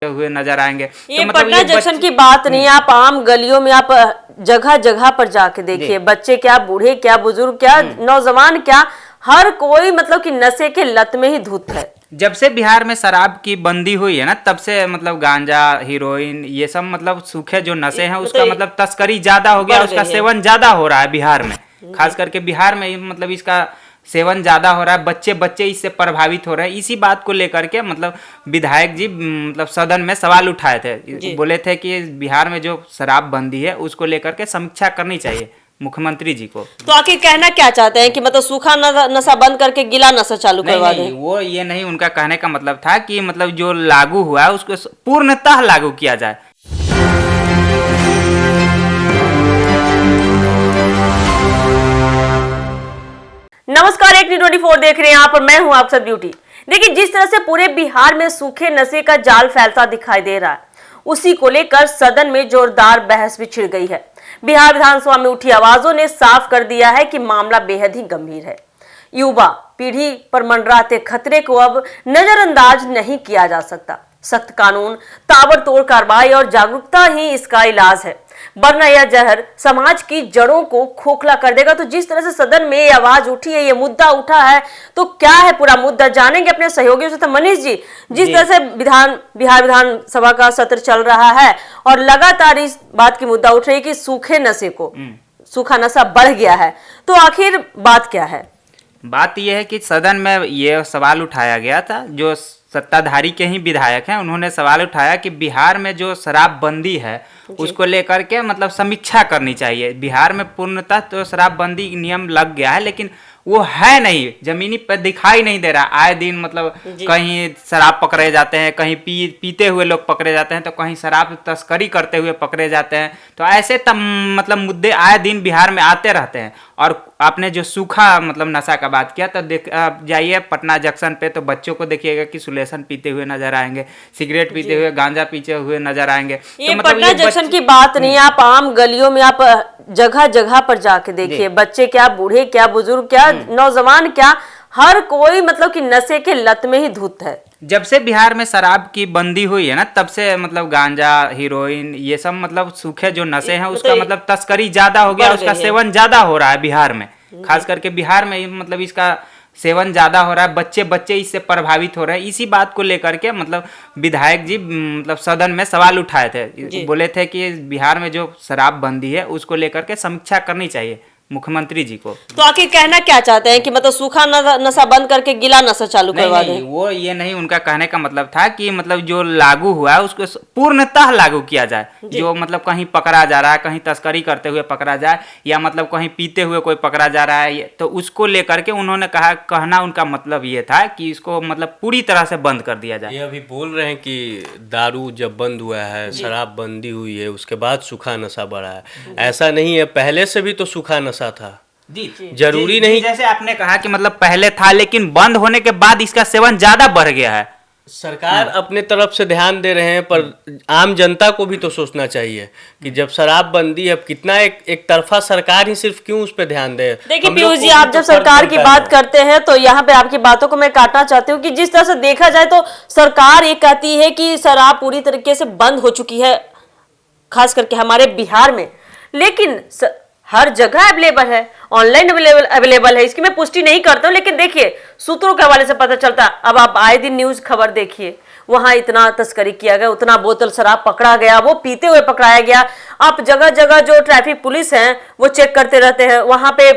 हुए नजर आएंगे। ये तो मतलब पटना ये जंक्शन की बात नहीं, आप आम गलियों में आप जगह जगह पर जाके देखिए, बच्चे क्या, बूढ़े क्या, बुजुर्ग क्या, नौजवान क्या, हर कोई मतलब कि नशे के लत में ही धुत है। जब से बिहार में शराब की बंदी हुई है ना, तब से मतलब गांजा, हीरोइन, ये सब मतलब सूखे जो नशे हैं उसका मतलब तस्करी ज्यादा हो गया, उसका सेवन ज्यादा हो रहा है बिहार में। खास करके बिहार में मतलब इसका सेवन ज्यादा हो रहा है, बच्चे बच्चे इससे प्रभावित हो रहे हैं। इसी बात को लेकर के मतलब विधायक जी मतलब सदन में सवाल उठाए थे, बोले थे कि बिहार में जो शराब बंदी है उसको लेकर के समीक्षा करनी चाहिए मुख्यमंत्री जी को। तो आखिर कहना क्या चाहते हैं कि मतलब सूखा नशा बंद करके गीला नशा चालू करवा दें? वो ये नहीं, उनका कहने का मतलब था कि मतलब जो लागू हुआ है उसको पूर्णतः लागू किया जाए। नमस्कार, एक न्यूज़ 24 देख रहे हैं आप और मैं हूं आप सब ब्यूटी। देखिए, जिस तरह से पूरे बिहार में सूखे नशे का जाल फैलता दिखाई दे रहा है, उसी को लेकर सदन में जोरदार बहस भी छिड़ गई है। बिहार विधानसभा में उठी आवाजों ने साफ कर दिया है कि मामला बेहद ही गंभीर है। युवा पीढ़ी पर मंडराते खतरे को अब नजरअंदाज नहीं किया जा सकता। सख्त कानून, ताबड़तोड़ कार्रवाई और जागरूकता ही इसका इलाज है, वरना यह जहर समाज की जड़ों को खोखला कर देगा। तो जिस तरह से सदन में ये आवाज उठी है, ये मुद्दा उठा है, तो क्या है पूरा मुद्दा जानेंगे अपने सहयोगियों से। तो मनीष जी, जिस तरह से बिहार विधानसभा का सत्र चल रहा है और लगातार इस बात की मुद्दा उठ रही है कि सूखा नशा बढ़ गया है, तो आखिर बात क्या है? बात यह है कि सदन में ये सवाल उठाया गया था, जो सत्ताधारी के ही विधायक हैं उन्होंने सवाल उठाया कि बिहार में जो शराबबंदी है उसको लेकर के मतलब समीक्षा करनी चाहिए। बिहार में पूर्णतः तो शराबबंदी नियम लग गया है, लेकिन वो है नहीं, जमीनी पर दिखाई नहीं दे रहा। आए दिन मतलब कहीं शराब पकड़े जाते हैं, कहीं पीते हुए लोग पकड़े जाते हैं, तो कहीं शराब तस्करी करते हुए पकड़े जाते हैं। तो ऐसे मतलब मुद्दे आए दिन बिहार में आते रहते हैं। और आपने जो सूखा मतलब नशा का बात किया, तो जाइए पटना जंक्शन पे, तो बच्चों को देखिएगा कि सुलेसन पीते हुए नजर आएंगे, सिगरेट पीते हुए, गांजा पीते हुए नजर आएंगे। ये तो पटना जंक्शन की बात नहीं, आप आम गलियों में आप जगह जगह पर जाके देखिए, बच्चे क्या, बूढ़े क्या, बुजुर्ग क्या, नौजवान क्या, हर कोई मतलब कि नशे के लत में ही धुत है। जब से बिहार में शराब की बंदी हुई है ना, तब से मतलब गांजा, हीरोइन, ये सब मतलब सूखे जो नशे हैं उसका मतलब तस्करी ज्यादा हो गया, उसका सेवन ज्यादा हो रहा है बिहार में। खास करके बिहार में मतलब इसका सेवन ज्यादा हो रहा है, बच्चे बच्चे इससे प्रभावित हो रहे हैं। इसी बात को लेकर के मतलब विधायक जी मतलब सदन में सवाल उठाए थे, बोले थे कि बिहार में जो शराब बंदी है उसको लेकर के समीक्षा करनी चाहिए मुख्यमंत्री जी को। तो आखिर कहना क्या चाहते हैं कि मतलब सूखा नशा बंद करके गीला नशा चालू करवा दें? वो ये नहीं, उनका कहने का मतलब था कि मतलब जो लागू हुआ है उसको पूर्णतः लागू किया जाए। जो मतलब कहीं पकड़ा जा रहा है, कहीं तस्करी करते हुए पकड़ा जाए, या मतलब कहीं पीते हुए कोई पकड़ा जा रहा है, तो उसको लेकर के उन्होंने कहना उनका मतलब ये था कि इसको मतलब पूरी तरह से बंद कर दिया जाए। ये अभी बोल रहे हैं कि दारू जब बंद हुआ है, शराब बंदी हुई है, उसके बाद सूखा नशा बढ़ा है। ऐसा नहीं है, पहले से भी तो सूखा नशा था। जरूरी नहीं, जैसे आपने कहा कि मतलब पहले था, लेकिन बंद होने के बाद इसका सेवन ज्यादा बढ़ गया है। सरकार अपने तरफ से ध्यान दे रहे हैं, पर आम जनता को भी तो सोचना चाहिए कि जब शराब बंदी है, कितना एक तरफा सरकार ही सिर्फ क्यों उस पर ध्यान दे। देखिए पीयूष जी, आप जब सरकार की बात करते हैं तो यहाँ पे आपकी बातों को मैं काटना चाहती हूँ कि जिस तरह से देखा जाए तो सरकार ये कहती है कि शराब पूरी तरीके से बंद हो चुकी है, खास करके हमारे बिहार में, लेकिन हर जगह अवेलेबल है, ऑनलाइन अवेलेबल है, इसकी मैं पुष्टि नहीं करता हूँ, लेकिन देखिए सूत्रों के हवाले से पता चलता। अब आप आए दिन न्यूज खबर देखिए, वहां इतना तस्करी किया गया, उतना बोतल शराब पकड़ा गया, वो पीते हुए पकड़ाया गया। आप जगह जगह जो ट्रैफिक पुलिस है वो चेक करते रहते हैं, वहां पे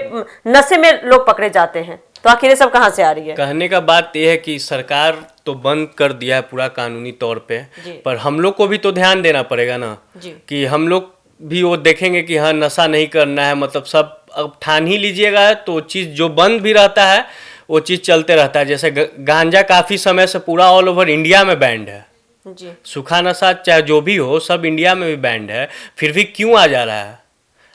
नशे में लोग पकड़े जाते हैं। तो आखिर ये सब कहाँ से आ रही है? कहने का बात यह है कि सरकार तो बंद कर दिया है पूरा कानूनी तौर पे, पर हम लोग को भी तो ध्यान देना पड़ेगा ना, कि हम लोग भी वो देखेंगे कि हाँ नशा नहीं करना है, मतलब सब अब ठान ही लीजिएगा तो चीज़ जो बंद भी रहता है वो चीज़ चलते रहता है। जैसे गांजा काफ़ी समय से पूरा ऑल ओवर इंडिया में बैंड है, सूखा नशा चाहे जो भी हो सब इंडिया में भी बैंड है, फिर भी क्यों आ जा रहा है?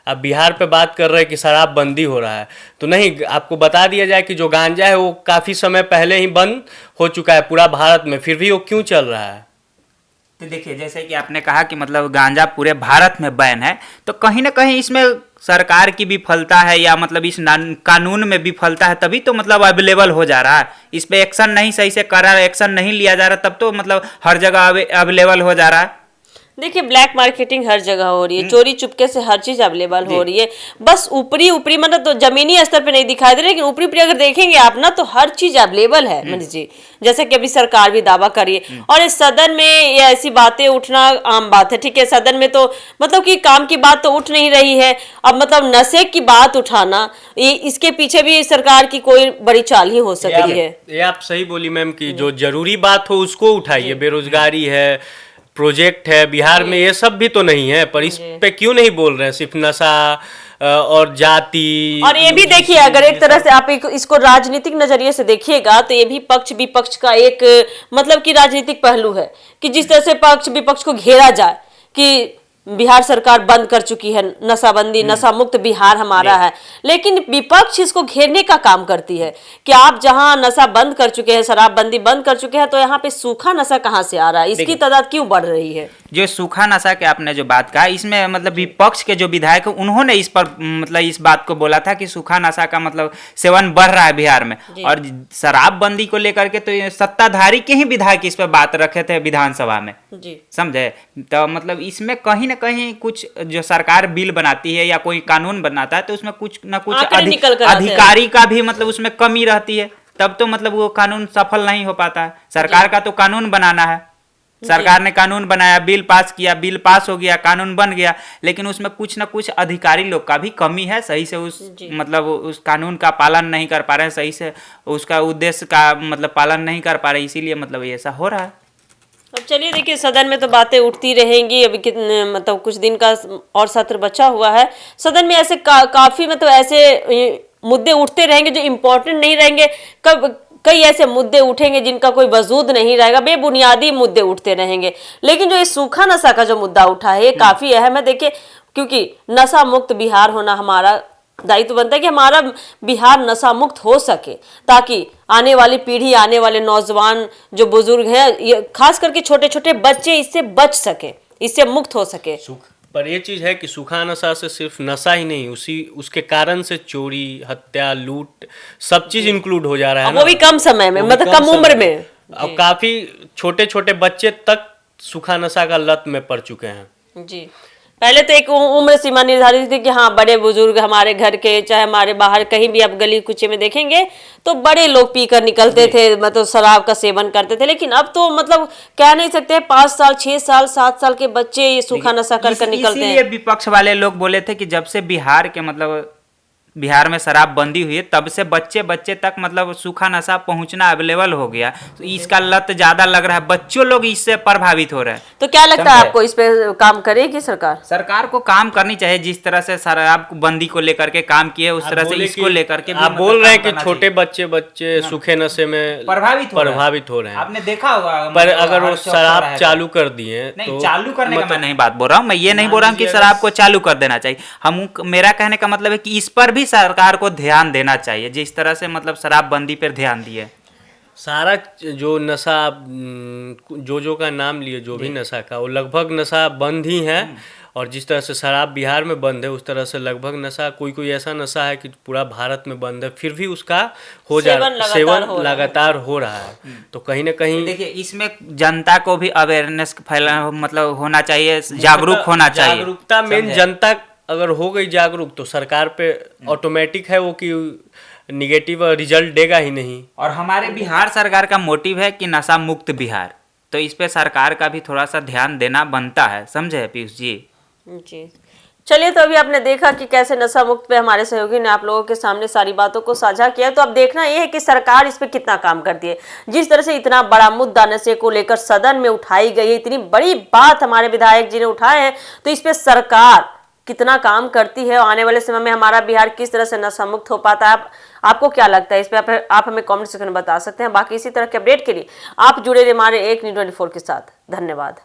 अब बिहार पे बात कर रहे हैं कि शराब बंदी हो रहा है, तो नहीं, आपको बता दिया जाए कि जो गांजा है वो काफ़ी समय पहले ही बंद हो चुका है पूरा भारत में, फिर भी वो क्यों चल रहा है? तो देखिए, जैसे कि आपने कहा कि मतलब गांजा पूरे भारत में बैन है, तो कहीं ना कहीं इसमें सरकार की विफलता है या मतलब इस कानून में विफलता है, तभी तो मतलब अवेलेबल हो जा रहा है। इस पे एक्शन नहीं सही से करा, एक्शन नहीं लिया जा रहा, तब तो मतलब हर जगह अवेलेबल हो जा रहा है। देखिए, ब्लैक मार्केटिंग हर जगह हो रही है, चोरी चुपके से हर चीज अवेलेबल हो रही है। बस ऊपरी ऊपरी मतलब तो जमीनी स्तर पे नहीं दिखाई दे रही, लेकिन ऊपरी ऊपरी अगर देखेंगे आप ना, तो हर चीज अवेलेबल है मनीष जी, जैसे कि अभी सरकार भी दावा कर रही है। और इस सदन में ये ऐसी बातें उठना आम बात है, ठीक है। सदन में तो मतलब कि काम की बात तो उठ नहीं रही है, अब मतलब नशे की बात उठाना, इसके पीछे भी सरकार की कोई बड़ी चाल ही हो सकती है। ये आप सही बोली मैम कि जो जरूरी बात हो उसको उठाइए। बेरोजगारी है, प्रोजेक्ट है बिहार में, ये सब भी तो नहीं है, पर इस पे क्यों नहीं बोल रहे हैं? सिर्फ नशा और जाति। और ये भी देखिए, अगर एक तरह से आप इसको राजनीतिक नजरिए से देखिएगा, तो ये भी पक्ष विपक्ष का एक मतलब कि राजनीतिक पहलू है कि जिस तरह से पक्ष विपक्ष को घेरा जाए कि बिहार सरकार बंद कर चुकी है नशाबंदी, नशा मुक्त बिहार हमारा है, लेकिन विपक्ष इसको घेरने का काम करती है कि आप जहां नशा बंद कर चुके हैं, शराबबंदी बंद कर चुके हैं, तो यहाँ पे सूखा नशा कहाँ से आ रहा है, इसकी तादाद क्यों बढ़ रही है? जो सूखा नशा के आपने जो बात कहा, इसमें मतलब विपक्ष के जो विधायक हैं, उन्होंने इस पर मतलब इस बात को बोला था कि सूखा नशा का मतलब सेवन बढ़ रहा है बिहार में। और शराबबंदी को लेकर के तो ये सत्ताधारी के ही विधायक इस पर बात रखे थे विधानसभा में, समझे। तो मतलब इसमें कहीं ना कहीं कुछ जो सरकार बिल बनाती है या कोई कानून बनाता है, तो उसमें कुछ ना कुछ अधिकारी का भी मतलब उसमें कमी रहती है, तब तो मतलब वो कानून सफल नहीं हो पाता है। सरकार का तो कानून बनाना है, सरकार ने कानून बनाया, बिल पास किया, बिल पास हो गया, कानून बन गया, लेकिन उसमें कुछ ना कुछ अधिकारी लोग का भी कमी है, सही से उस मतलब उस कानून का पालन नहीं कर पा रहे हैं, सही से उसका उद्देश्य का मतलब पालन नहीं कर पा रहे, इसीलिए मतलब ऐसा हो रहा है। अब चलिए, देखिए, सदन में तो बातें उठती रहेंगी। अभी कितने मतलब कुछ दिन का और सत्र बचा हुआ है, सदन में ऐसे काफी मतलब ऐसे मुद्दे उठते रहेंगे जो इम्पोर्टेंट नहीं रहेंगे। कई ऐसे मुद्दे उठेंगे जिनका कोई वजूद नहीं रहेगा, बेबुनियादी मुद्दे उठते रहेंगे। लेकिन जो ये सूखा नशा का जो मुद्दा उठा है, ये काफी अहम है। देखिए, क्योंकि नशा मुक्त बिहार होना हमारा दायित्व बनता है कि हमारा बिहार नशा मुक्त हो सके, ताकि आने वाली पीढ़ी, आने वाले नौजवान जो बुजुर्ग हैं, खास करके छोटे छोटे बच्चे इससे बच सके, इससे मुक्त हो सके। पर ये चीज है कि सूखा नशा से सिर्फ नशा ही नहीं, उसके कारण से चोरी, हत्या, लूट, सब चीज इंक्लूड हो जा रहा है, वो भी कम समय में, मतलब कम उम्र में। अब काफी छोटे छोटे बच्चे तक सूखा नशा का लत में पड़ चुके हैं। जी, पहले तो एक उम्र सीमा निर्धारित थी कि हाँ, बड़े बुजुर्ग हमारे घर के, चाहे हमारे बाहर कहीं भी आप गली कुचे में देखेंगे तो बड़े लोग पीकर निकलते थे, मतलब शराब का सेवन करते थे। लेकिन अब तो मतलब कह नहीं सकते, 5 साल 6 साल 7 साल के बच्चे ये सूखा नशा कर निकलते हैं। इसीलिए विपक्ष वाले लोग बोले थे कि जब से बिहार के मतलब बिहार में शराब बंदी हुई है, तब से बच्चे बच्चे तक मतलब सूखा नशा पहुंचना अवेलेबल हो गया, तो इसका लत ज्यादा लग रहा है, बच्चों लोग इससे प्रभावित हो रहे हैं। तो क्या लगता है आपको, इस पे काम करेगी सरकार? सरकार को काम करनी चाहिए, जिस तरह से शराब बंदी को लेकर के काम किए, उस तरह से इसको लेकर के आप बोल रहे हैं कि छोटे बच्चे सूखे नशे में प्रभावित हो रहे हैं। आपने देखा होगा, पर अगर वो शराब चालू कर दिए तो चालू करने का मैं नहीं बात बोल रहा हूँ, मैं ये नहीं बोल रहा हूँ कि शराब को चालू कर देना चाहिए। मेरा कहने का मतलब है कि इस पर भी सरकार को ध्यान देना चाहिए, जिस तरह से मतलब शराबबंदी पर ध्यान दिए। सारा जो नशा जो का नाम लिए, जो भी नशा का, वो लगभग नशा बंद ही है। और जिस तरह से शराब बिहार में बंद है, उस तरह से लगभग नशा कोई ऐसा नशा है कि पूरा भारत में बंद है, फिर भी उसका सेवन लगातार हो रहा है। तो कहीं ना कहीं देखिए, इसमें जनता को भी अवेयरनेस फैला मतलब होना चाहिए, जागरूक होना चाहिए। जागरूकता मेन, जनता अगर हो गई जागरूक तो सरकार पे ऑटोमेटिक है वो कि निगेटिव रिजल्ट देगा ही नहीं। और हमारे बिहार सरकार का मोटिव है कि नशा मुक्त बिहार, तो इस पे सरकार का भी थोड़ा सा ध्यान देना बनता है, समझे पीयूष जी? जी, चलिए, तो अभी आपने देखा कि कैसे नशा मुक्त पे हमारे सहयोगी ने आप लोगों के सामने सारी बातों को साझा किया। तो अब देखना यह है कि सरकार इस पे कितना काम करती है। जिस तरह से इतना बड़ा मुद्दा नशे को लेकर सदन में उठाई गई है, इतनी बड़ी बात हमारे विधायक जी ने उठाए हैं, तो इस पे सरकार कितना काम करती है और आने वाले समय में हमारा बिहार किस तरह से नशा मुक्त हो पाता है, आपको क्या लगता है? इस पे आप हमें कमेंट सेक्शन में बता सकते हैं। बाकी इसी तरह के अपडेट के लिए आप जुड़े रहिए हमारे 1 न्यूज़ 24 के साथ। धन्यवाद।